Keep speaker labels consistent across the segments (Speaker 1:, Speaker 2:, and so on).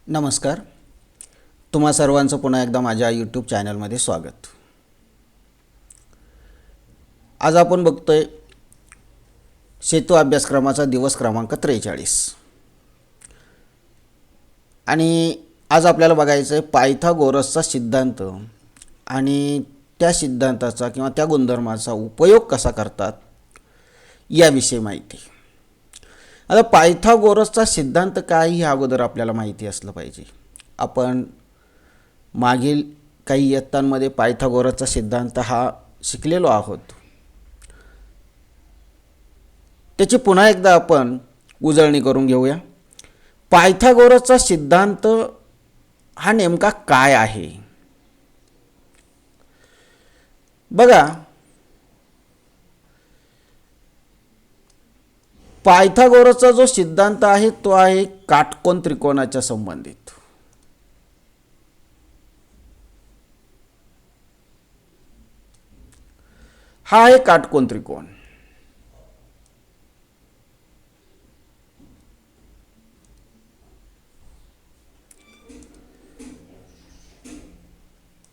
Speaker 1: नमस्कार. तुम्हा सर्वांचं पुन्हा एकदा माझ्या यूट्यूब चॅनलमध्ये स्वागत. आज आपण बघतोय सेतू अभ्यासक्रमाचा दिवस क्रमांक 43 आणि आज आपल्याला बघायचं आहे पायथागोरसचा सिद्धांत आणि त्या सिद्धांताचा किंवा त्या गुणधर्माचा उपयोग कसा करतात याविषयी माहिती. आता पायथागोरसचा सिद्धांत काय हे अगोदर आपल्याला माहिती असलं पाहिजे. आपण मागील काही इयत्तांमध्ये पायथागोरसचा सिद्धांत हा शिकलेलो आहोत. त्याची पुन्हा एकदा आपण उजळणी करून घेऊया. पायथागोरसचा सिद्धांत हा नेमका काय आहे. बघा, पायथागोरसचा जो सिद्धांत आहे तो आहे काटकोन त्रिकोणाच्या संबंधित. हा आहे काटकोन त्रिकोण.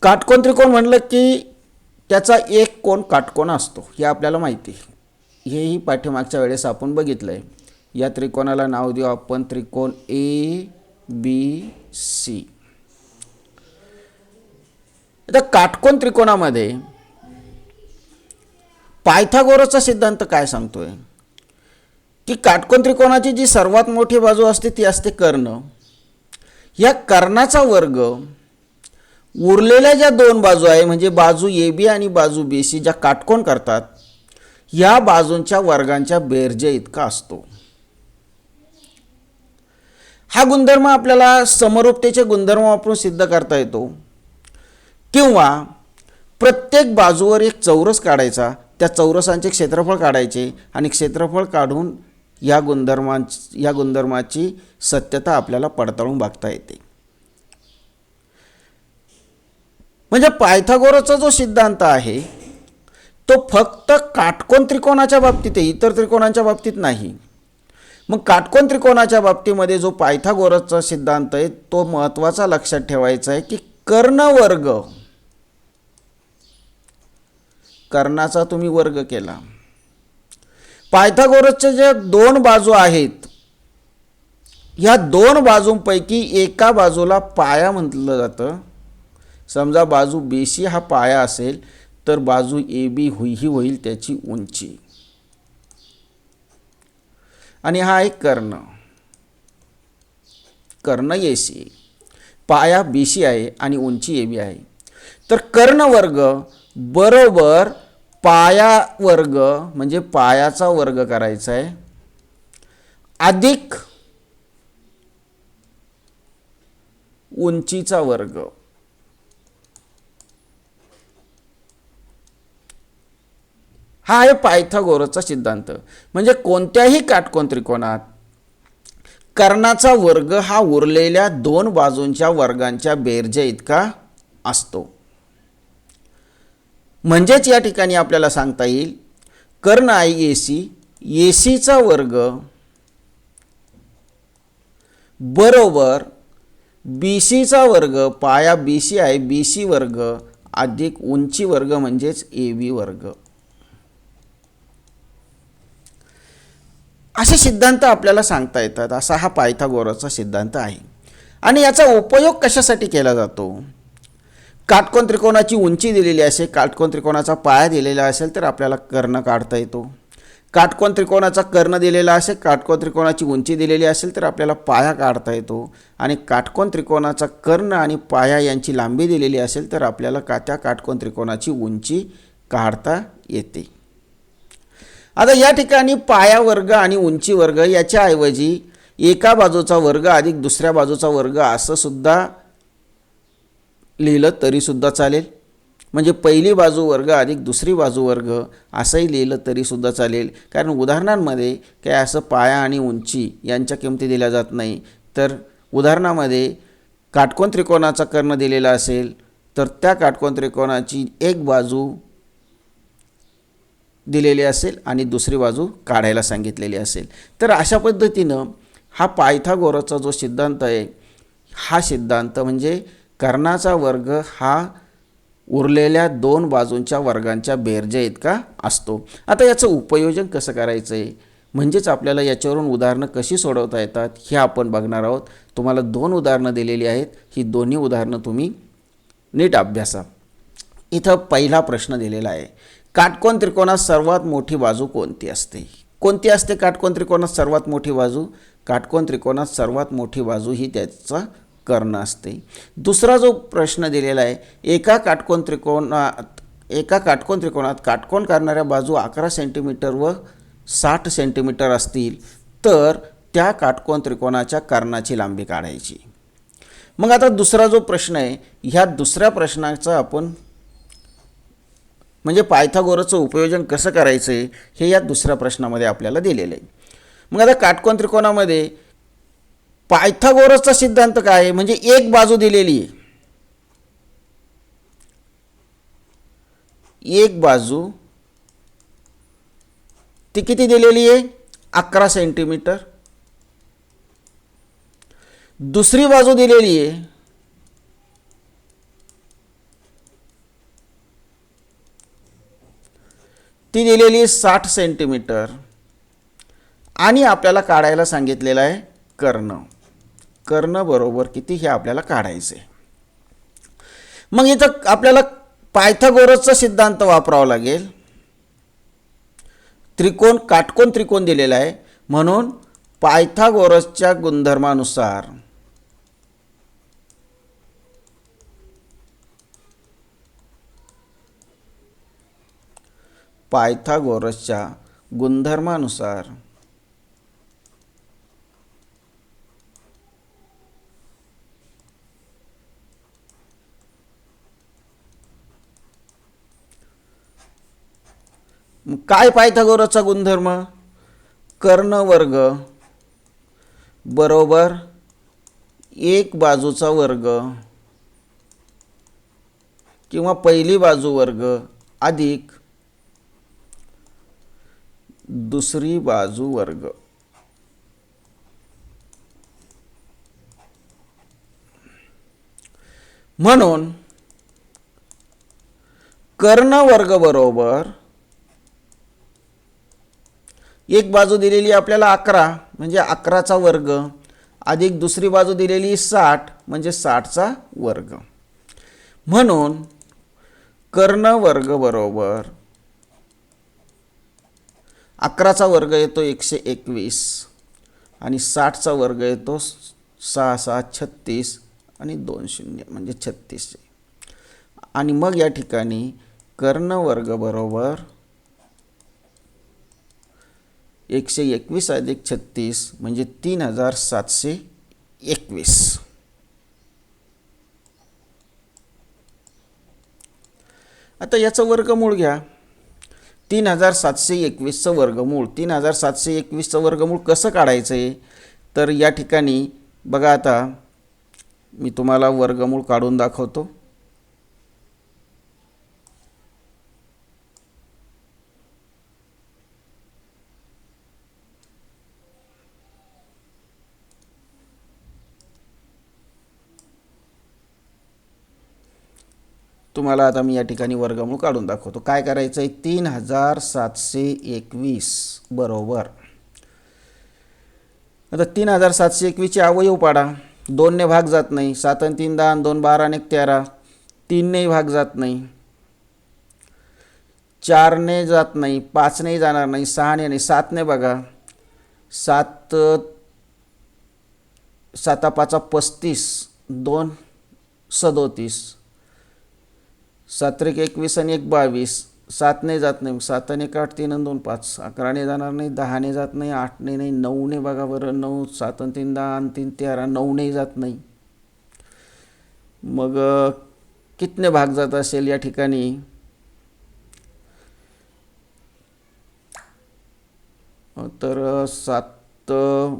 Speaker 1: काटकोन त्रिकोण म्हणलं की त्याचा एक कोन काटकोन असतो हे आपल्याला माहिती आहे. हेही पाठीमागच्या वेळेस आपण बघितलं आहे. या त्रिकोणाला नाव देऊ आपण त्रिकोण ABC. आता काटकोन त्रिकोणामध्ये पायथागोरसचा सिद्धांत काय सांगतोय की काटकोन त्रिकोणाची जी सर्वात मोठी बाजू असते ती असते कर्ण. या कर्णाचा वर्ग उरलेल्या ज्या दोन बाजू आहे म्हणजे बाजू AB आणि बाजू BC ज्या काटकोन करतात या बाजूंच्या वर्गांच्या बेरजे इतका असतो. हा गुणधर्म आपल्याला समरूपतेचे गुणधर्म वापरून सिद्ध करता येतो किंवा प्रत्येक बाजूवर एक चौरस काढायचा, त्या चौरसांचे क्षेत्रफळ काढायचे आणि क्षेत्रफळ काढून या गुणधर्माची सत्यता आपल्याला पडताळून बघता येते. म्हणजे पायथागोरसचा जो सिद्धांत आहे तो फक्त काटकोन त्रिकोणाच्या बाबतीत आहे, इतर त्रिकोणांच्या बाबतीत नाही. मग काटकोन त्रिकोणाच्या बाबतीमध्ये जो पायथागोरसचा सिद्धांत आहे तो महत्त्वाचा लक्षात ठेवायचा आहे की कर्णवर्ग, कर्णाचा तुम्ही वर्ग केला. पायथागोरसच्या ज्या दोन बाजू आहेत ह्या दोन बाजूंपैकी एका बाजूला पाया म्हटलं जातं. समजा बाजू BC हा पाया असेल तर बाजू AB ही होईल त्याची उंची आणि हा एक कर्ण AC, पाया BC आहे आणि उंची AB आहे. तर कर्णवर्ग बरोबर पाया वर्ग म्हणजे पायाचा वर्ग करायचा आहे अधिक उंचीचा वर्ग. हा आहे पायथागोरसचा सिद्धांत. म्हणजे कोणत्याही काटकोन त्रिकोणात कर्णाचा वर्ग हा उरलेल्या दोन बाजूंच्या वर्गांच्या बेरजे इतका असतो. म्हणजेच या ठिकाणी आपल्याला सांगता येईल कर्ण आहे AC चा वर्ग बरोबर BC चा वर्ग, पाया BC आहे BC वर्ग अधिक उंची वर्ग म्हणजेच AB वर्ग. असे सिद्धांत आपल्याला सांगता येतात. असा हा पायथागोरसचा सिद्धांत आहे. आणि याचा उपयोग कशासाठी केला जातो. काटकोन त्रिकोणाची उंची दिलेली असेल, काटकोन त्रिकोणाचा पाया दिलेला असेल तर आपल्याला कर्ण काढता येतो. काटकोन त्रिकोणाचा कर्ण दिलेला असेल, काटकोन त्रिकोणाची उंची दिलेली असेल तर आपल्याला पाया काढता येतो. आणि काटकोन त्रिकोणाचा कर्ण आणि पाया यांची लांबी दिलेली असेल तर आपल्याला त्या काटकोन त्रिकोणाची उंची काढता येते. आता या ठिकाणी पाया वर्ग आणि उंची वर्ग याच्याऐवजी एका बाजूचा वर्ग अधिक दुसऱ्या बाजूचा वर्ग असं सुद्धा लिहिलं तरी सुद्धा चालेल. म्हणजे पहिली बाजू वर्ग अधिक दुसरी बाजू वर्ग असंही लिहिलं तरी सुद्धा चालेल. कारण उदाहरणांमध्ये काय असं पाया आणि उंची यांच्या किमती दिल्या जात नाही. तर उदाहरणामध्ये काटकोन त्रिकोणाचा कर्ण दिलेला असेल तर त्या काटकोन त्रिकोणाची एक बाजू दिलेली असेल आणि दुसरी बाजू काढायला सांगितलेली असेल. तर अशा पद्धतीनं हा पायथागोरसचा जो सिद्धांत आहे हा सिद्धांत म्हणजे कर्णाचा वर्ग हा उरलेल्या दोन बाजूंच्या वर्गांच्या बेरजे इतका असतो. आता याचं उपयोजन कसं करायचं आहे, म्हणजेच आपल्याला याच्यावरून उदाहरणं कशी सोडवता येतात हे आपण बघणार आहोत. तुम्हाला 2 उदाहरणं दिलेली आहेत. ही दोन्ही उदाहरणं तुम्ही नीट अभ्यासा. इथं पहिला प्रश्न दिलेला आहे, काटकोन त्रिकोणात सर्वात मोठी बाजू कोणती असते? कोणती असते काटकोन त्रिकोणात सर्वात मोठी बाजू? काटकोन त्रिकोणात सर्वात मोठी बाजू ही त्याचा कर्ण असते. दुसरा जो प्रश्न दिलेला आहे, एका काटकोन त्रिकोणात काटकोन करणाऱ्या बाजू 11 सेंटीमीटर व 60 सेंटीमीटर असतील तर त्या काटकोन त्रिकोणाच्या कर्णाची लांबी काढायची. मग आता दुसरा जो प्रश्न आहे, ह्या दुसऱ्या प्रश्नाचं आपण म्हणजे पायथागोरसचं उपयोजन कसं करायचं आहे हे या दुसऱ्या प्रश्नामध्ये आपल्याला दिलेलं आहे. मग आता काटकोन त्रिकोणामध्ये पायथागोरसचा सिद्धांत काय आहे, म्हणजे एक बाजू दिलेली आहे, एक बाजू ती किती दिलेली आहे? 11 सेंटीमीटर. दुसरी बाजू दिलेली आहे ती दिलेली आहे 60 सेंटीमीटर आणि आपल्याला काढायला सांगितलेलं आहे कर्ण. कर्ण बरोबर किती हे आपल्याला काढायचे. मग इथं आपल्याला पायथागोरसचा सिद्धांत वापरावा लागेल. काटकोन त्रिकोण दिलेला आहे म्हणून पायथागोरसच्या गुणधर्मानुसार काय पायथागोरसचा गुणधर्म? कर्ण वर्ग बरोबर एक बाजूचा वर्ग किंवा पहिली बाजू वर्ग अधिक दुसरी बाजू वर्ग. म्हणून कर्ण वर्ग बरोबर एक बाजू दिलेली आपल्याला 11 म्हणजे 11चा वर्ग अधिक दुसरी बाजू दिलेली 60 म्हणजे 60चा वर्ग. म्हणून कर्ण वर्ग बरोबर 11चा वर्ग येतो 121 आणि 60चा वर्ग येतो 6 6 36 आणि 2 शून्य म्हणजे 36. आणि मग या ठिकाणी कर्ण वर्ग बरोबर 121 अधिक 36 म्हणजे 3721. आता याचं वर्गमूळ घ्या. 3721चं वर्गमूळ 3721चं वर्गमूळ कसं काढायचं आहे तर या ठिकाणी बघा, आता मी तुम्हाला वर्गमूळ काढून दाखवतो. तुम्हाला आता मी या ठिकाणी वर्गमूळ काढून दाखवतो. काय करायचं आहे, 3721 बरोबर, आता 3721चे अवयव पाडा. 2 ने भाग जात नाही, 7 आणि 3 10, 2 12 आणि 13, 3 ने भाग जात नाही, 4 ने जात नाही, 5 ने जाणार नाही, 6 ने आणि 7 ने बघा, 7 7 5 35, 2 37, 7 1 21 आणि 1 22, 7 ने जात नाही, 7 आणि 1 8, 3 आणि 2 5, 11 ने जाणार नाही, 10 ने जात नाही, 8 ने नाही, 9 ने बघा बरं, 9 7 आणि 3 10 आणि 3 13, 9 ने जात नाही. मग कितने भाग जात असेल या ठिकाणी, तर 7 तर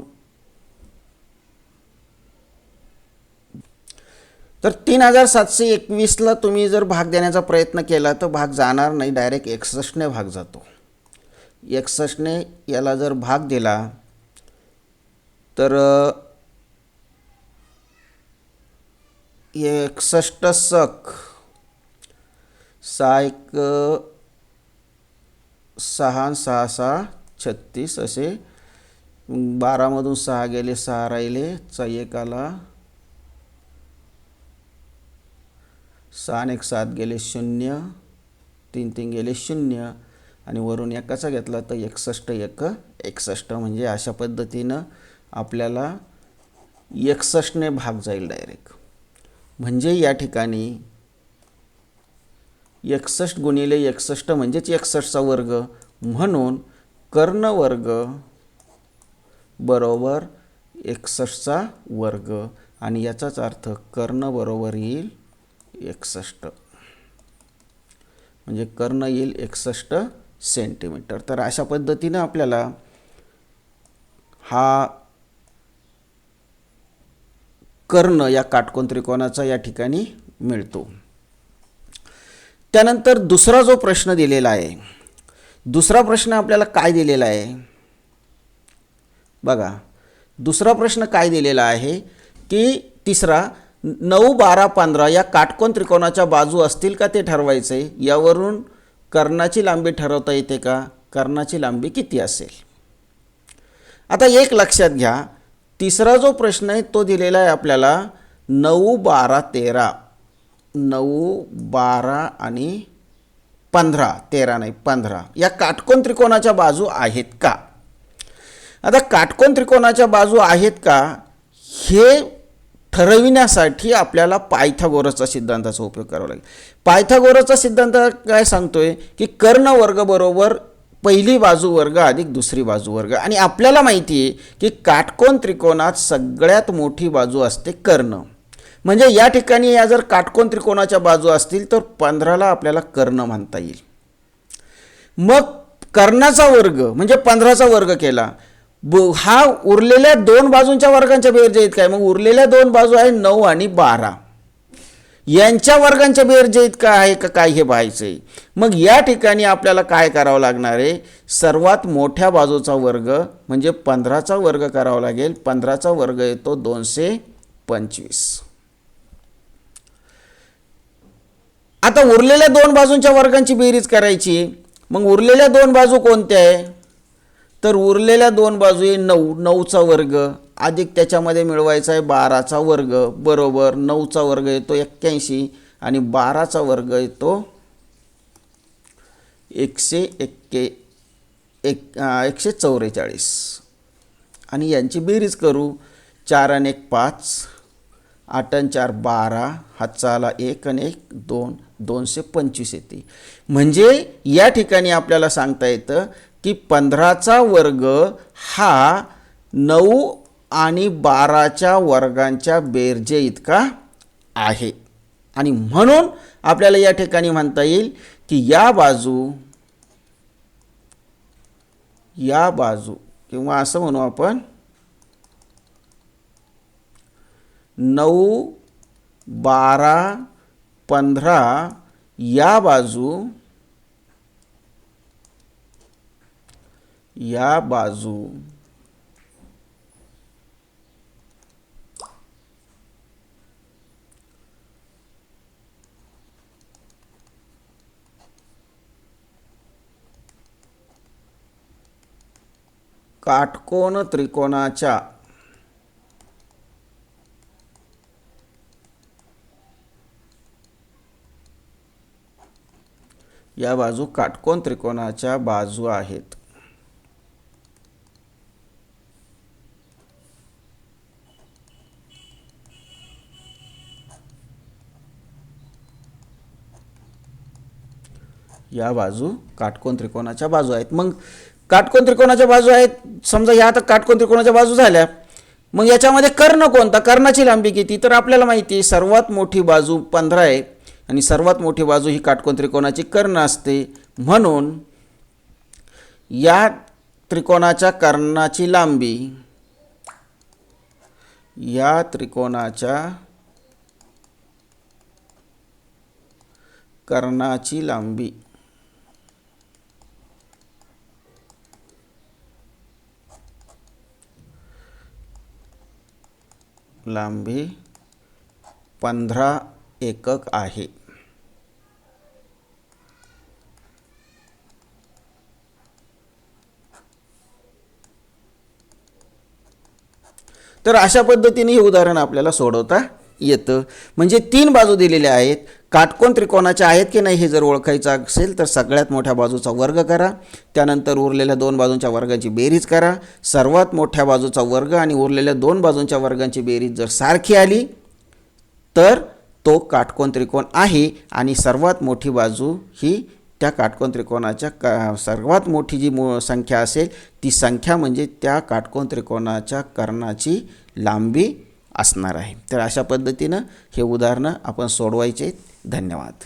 Speaker 1: 3721ला तुम्ही जर भाग देण्याचा प्रयत्न केला तर भाग जाणार नाही, डायरेक्ट 61 ने भाग जातो. 61 ने याला जर भाग दिला तर 61 सक 6 एक 6 6 6 36 असे 12मधून 6 गेले 6 राहिले 1 आला 6 एक 7 गेले 0 3 3 गेले 0 आणि वरून एकाचा घेतला तर 61 एक 61 म्हणजे अशा पद्धतीनं आपल्याला 61 ने भाग जाईल डायरेक्ट. म्हणजे या ठिकाणी 61 गुणिले 61 म्हणजेच 61चा वर्ग म्हणून कर्ण वर्ग बरोबर 61चा वर्ग आणि याचाच अर्थ कर्ण बरोबर येईल 61 म्हणजे कर्ण येईल 61 सेंटीमीटर. तर अशा पद्धतीनं आपल्याला हा कर्ण या काटकोन त्रिकोणाचा या ठिकाणी मिळतो. त्यानंतर दुसरा जो प्रश्न दिलेला आहे, दुसरा प्रश्न आपल्याला काय दिलेला आहे बघा. दुसरा प्रश्न काय दिलेला आहे की तिसरा 9 12 15 या काटकोन त्रिकोणाच्या बाजू असतील का ते ठरवायचे. यावरून कर्णाची लांबी ठरवता येते का, कर्णाची लांबी किती असेल. आता एक लक्षात घ्या, तिसरा जो प्रश्न आहे तो दिलेला आहे आपल्याला 9 12 13 9 12 आणि 15 13 नाही 15 या काटकोन त्रिकोणाच्या बाजू आहेत का. आता काटकोन त्रिकोणाच्या बाजू आहेत का हे ठरविण्यासाठी आपल्याला पायथागोरसचा सिद्धांताचा उपयोग करावा लागेल. पायथागोरसचा सिद्धांत काय सांगतोय की कर्ण वर्ग बरोबर पहिली बाजू वर्ग अधिक दुसरी बाजू वर्ग. आणि आपल्याला माहिती आहे की काटकोन त्रिकोणात सगळ्यात मोठी बाजू असते कर्ण. म्हणजे या ठिकाणी या जर काटकोन त्रिकोणाच्या बाजू असतील तर 15ला आपल्याला कर्ण म्हणता येईल. मग कर्णाचा वर्ग म्हणजे 15चा वर्ग केला, हा उरलेल्या दोन बाजूंच्या वर्गांच्या बेरजेत काय. मग उरलेल्या दोन बाजू आहे 9 आणि 12 यांच्या वर्गांच्या बेरजेत काय आहे का काय हे पाहायचं आहे. मग या ठिकाणी आपल्याला काय करावं लागणार आहे, सर्वात मोठ्या बाजूचा वर्ग म्हणजे 15चा वर्ग करावा लागेल. 15चा वर्ग येतो 225. आता उरलेल्या दोन बाजूंच्या वर्गांची बेरीज करायची. मग उरलेल्या दोन बाजू कोणत्या आहे तर उरलेल्या दोन बाजू आहे 9 9चा वर्ग अधिक त्याच्यामध्ये मिळवायचा आहे 12चा वर्ग बरोबर 9चा वर्ग येतो 81 आणि 12चा वर्ग येतो 144 आणि यांची बेरीज करू. 4 आणि 1 5 8 आणि 4 12 हातचा आला 1 आणि 1 2 225 येते. म्हणजे या ठिकाणी आपल्याला सांगता येतं की 15चा वर्ग हा 9 आणि 12च्या वर्गांच्या बेरजे इतका आहे. आणि म्हणून आपल्याला या ठिकाणी म्हणता येईल की या बाजू किंवा असं म्हणू आपण 9 12 15 या बाजू काटकोन त्रिकोणाच्या या बाजू काटकोन त्रिकोणाच्या बाजू आहेत. या बाजू काटकोन त्रिकोणाच्या बाजू आहेत. मग काटकोन त्रिकोणाच्या बाजू आहेत समजा, या आता काटकोन त्रिकोणाच्या बाजू झाल्या. मग याच्यामध्ये कर्ण कोणता, कर्णाची लांबी किती तर आपल्याला माहिती आहे सर्वात मोठी बाजू 15 आहे आणि सर्वात मोठी बाजू ही काटकोन त्रिकोणाची कर्ण असते. म्हणून या त्रिकोणाच्या कर्णाची लांबी या त्रिकोणाच्या कर्णाची लांबी 15 एकक आहे. तर अशा पद्धतीने हे उदाहरण आपल्याला सोडवता येतं. म्हणजे 3 बाजू दिलेल्या आहेत. काटकोन त्रिकोणाच्या आहेत की नाही हे जर ओळखायचं असेल तर सगळ्यात मोठ्या बाजूचा वर्ग करा, त्यानंतर उरलेल्या 2 बाजूंच्या वर्गाची बेरीज करा. सर्वात मोठ्या बाजूचा वर्ग आणि उरलेल्या 2 बाजूंच्या वर्गांची बेरीज जर सारखी आली तर तो काटकोन त्रिकोण आहे. आणि सर्वात मोठी बाजू ही त्या काटकोन त्रिकोणाच्या सर्वात मोठी जी संख्या असेल ती संख्या म्हणजे त्या काटकोन त्रिकोणाच्या कर्णाची लांबी असणार आहे. तर अशा पद्धतीनं हे उदाहरणं आपण सोडवायचे. धन्यवाद.